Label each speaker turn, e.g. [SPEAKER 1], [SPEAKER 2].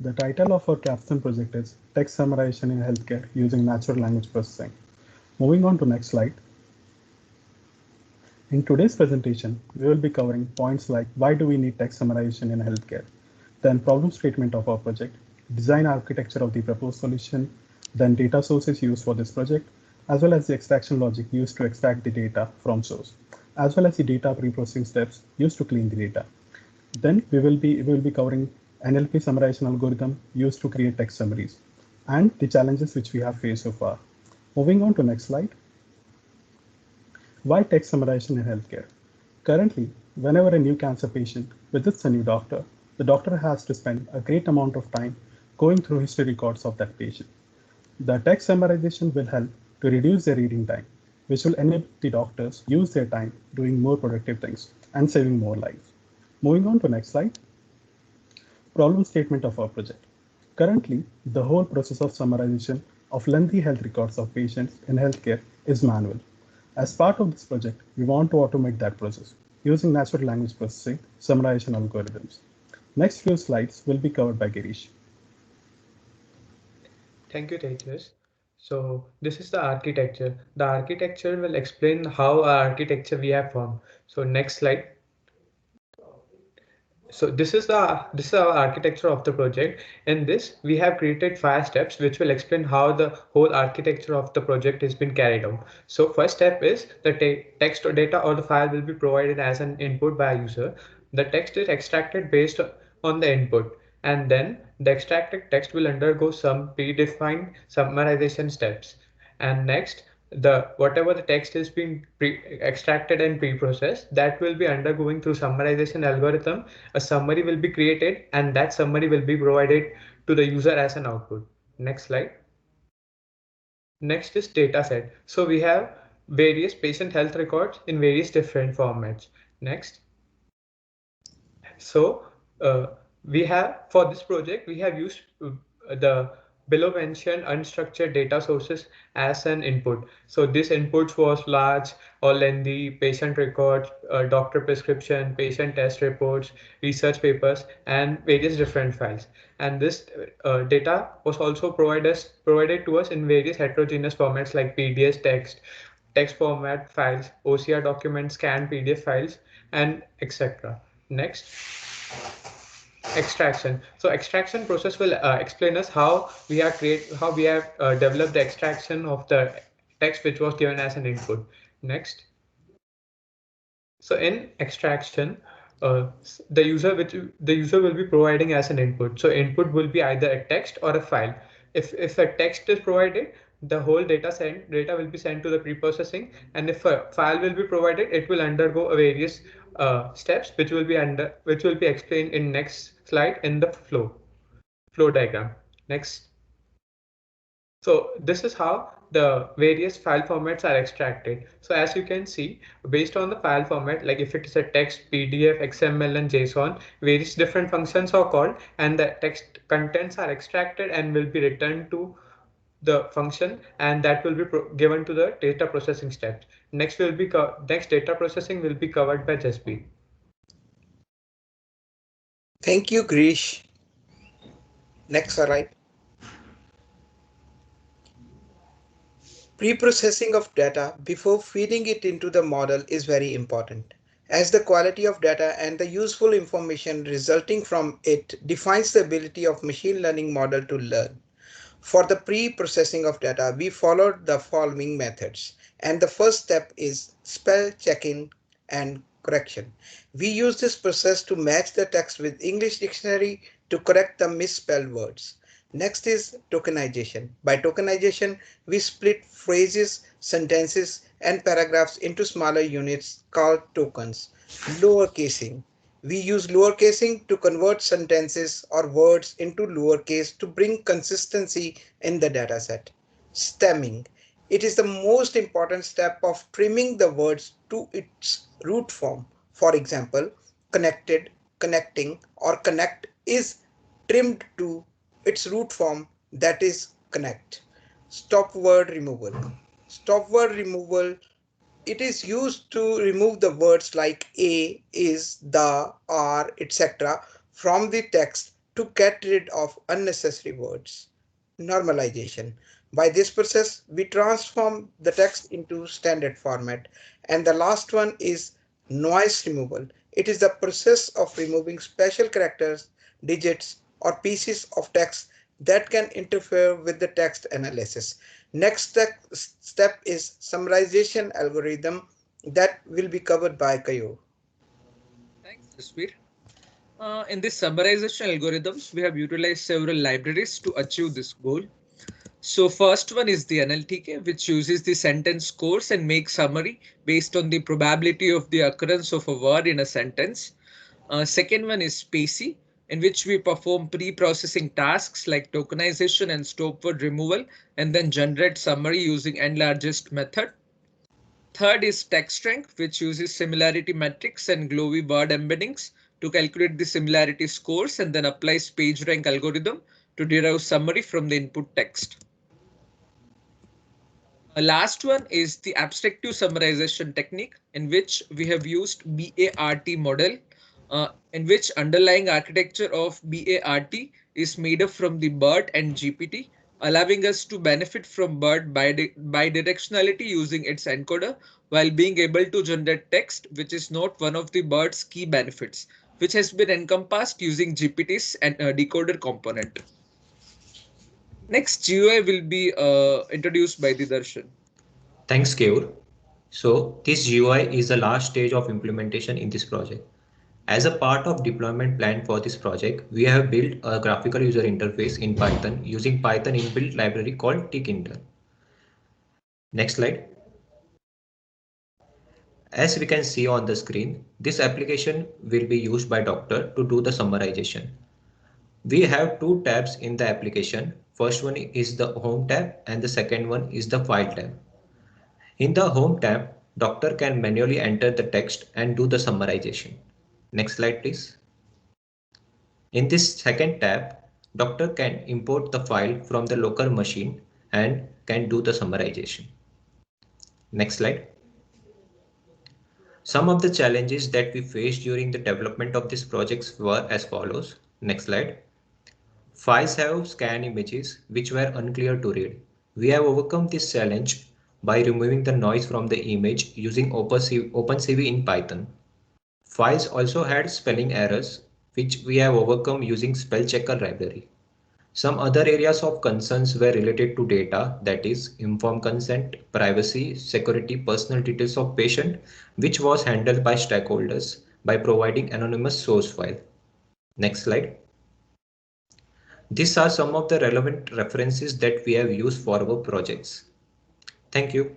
[SPEAKER 1] The title of our Capstone project is Text Summarization in Healthcare Using Natural Language Processing. Moving on to next slide. In today's presentation, we will be covering points like why do we need text summarization in healthcare, then problem statement of our project, design architecture of the proposed solution, then data sources used for this project, as well as the extraction logic used to extract the data from source, as well as the data pre-processing steps used to clean the data. Then we will be covering NLP summarization algorithm used to create text summaries and the challenges which we have faced so far. Moving on to next slide. Why text summarization in healthcare? Currently, whenever a new cancer patient visits a new doctor, the doctor has to spend a great amount of time going through history records of that patient. The text summarization will help to reduce their reading time, which will enable the doctors use their time doing more productive things and saving more lives. Moving on to next slide. Problem statement of our project. Currently, the whole process of summarization of lengthy health records of patients in healthcare is manual. As part of this project, we want to automate that process using natural language processing summarization algorithms. Next few slides will be covered by Girish.
[SPEAKER 2] Thank you, Tejas. So this is the architecture. The architecture will explain how our architecture we have formed. So next slide. So this is our architecture of the project. In this, we have created 5 steps which will explain how the whole architecture of the project has been carried out. So first step is the text or data or the file will be provided as an input by a user. The text is extracted based on the input, and then the extracted text will undergo some predefined summarization steps. And next, the whatever the text is being extracted and pre-processed, that will be undergoing through summarization algorithm. A summary will be created and that summary will be provided to the user as an output. Next slide. Next is data set. So we have various patient health records in various different formats. Next. So uh, we have, for this project, we have used the below mentioned unstructured data sources as an input. So this inputs was large or lengthy patient records, doctor prescription, patient test reports, research papers, and various different files. And this data was also provided to us in various heterogeneous formats like PDS text, text format files, OCR documents, scanned PDF files, and etc. Next, extraction. So extraction process will explain us how we have developed the extraction of the text which was given as an input. Next. So in extraction, the user will be providing as an input. So input will be either a text or a file. If a text is provided, the whole data will be sent to the pre-processing, and if a file will be provided, it will undergo a various steps which will be explained in next slide in the flow diagram. Next. So this is how the various file formats are extracted. So as you can see, based on the file format, like if it is a text, PDF, XML, and JSON, various different functions are called, and the text contents are extracted and will be returned to the function, and that will be given to the data processing steps. Next data processing will be covered by Jaspreet.
[SPEAKER 3] Thank you, Grish. Next slide. Pre-processing of data before feeding it into the model is very important, as the quality of data and the useful information resulting from it defines the ability of machine learning model to learn. For the pre-processing of data, we followed the following methods. And the first step is spell checking and correction. We use this process to match the text with English dictionary to correct the misspelled words. Next is tokenization. By tokenization, we split phrases, sentences, and paragraphs into smaller units called tokens. Lowercasing. We use lowercasing to convert sentences or words into lowercase to bring consistency in the dataset. Stemming. It is the most important step of trimming the words to its root form. For example, connected, connecting, or connect is trimmed to its root form, that is connect. Stop word removal. Stop word removal, it is used to remove the words like a, is, the, are, etc. from the text to get rid of unnecessary words. Normalization. By this process, we transform the text into standard format. And the last one is noise removal. It is the process of removing special characters, digits, or pieces of text that can interfere with the text analysis. Next step is summarization algorithm that will be covered by Kayo.
[SPEAKER 4] Thanks, Jasveer. In this summarization algorithms, we have utilized several libraries to achieve this goal. So first one is the NLTK, which uses the sentence scores and makes summary based on the probability of the occurrence of a word in a sentence. Second one is Spacey, in which we perform pre-processing tasks like tokenization and stop word removal, and then generate summary using n-largest method. Third is text strength, which uses similarity metrics and glowy word embeddings to calculate the similarity scores and then applies PageRank algorithm to derive summary from the input text. Last one is the abstractive summarization technique, in which we have used BART model, in which underlying architecture of BART is made up from the BERT and GPT, allowing us to benefit from BERT bidirectionality using its encoder while being able to generate text, which is not one of the BERT's key benefits, which has been encompassed using GPT's and decoder component. Next, GUI will be introduced by the Darshan.
[SPEAKER 5] Thanks, Keur. So this GUI is the last stage of implementation in this project. As a part of deployment plan for this project, we have built a graphical user interface in Python using Python inbuilt library called tkinter. Next slide. As we can see on the screen, this application will be used by Doctor to do the summarization. We have two tabs in the application. First one is the Home tab and the second one is the File tab. In the Home tab, Doctor can manually enter the text and do the summarization. Next slide, please. In this second tab, Doctor can import the file from the local machine and can do the summarization. Next slide. Some of the challenges that we faced during the development of this project were as follows. Next slide. Files have scan images which were unclear to read. We have overcome this challenge by removing the noise from the image using OpenCV in Python. Files also had spelling errors which we have overcome using spell checker library. Some other areas of concerns were related to data, that is informed consent, privacy, security, personal details of patient, which was handled by stakeholders by providing anonymous source file. Next slide. These are some of the relevant references that we have used for our projects. Thank you.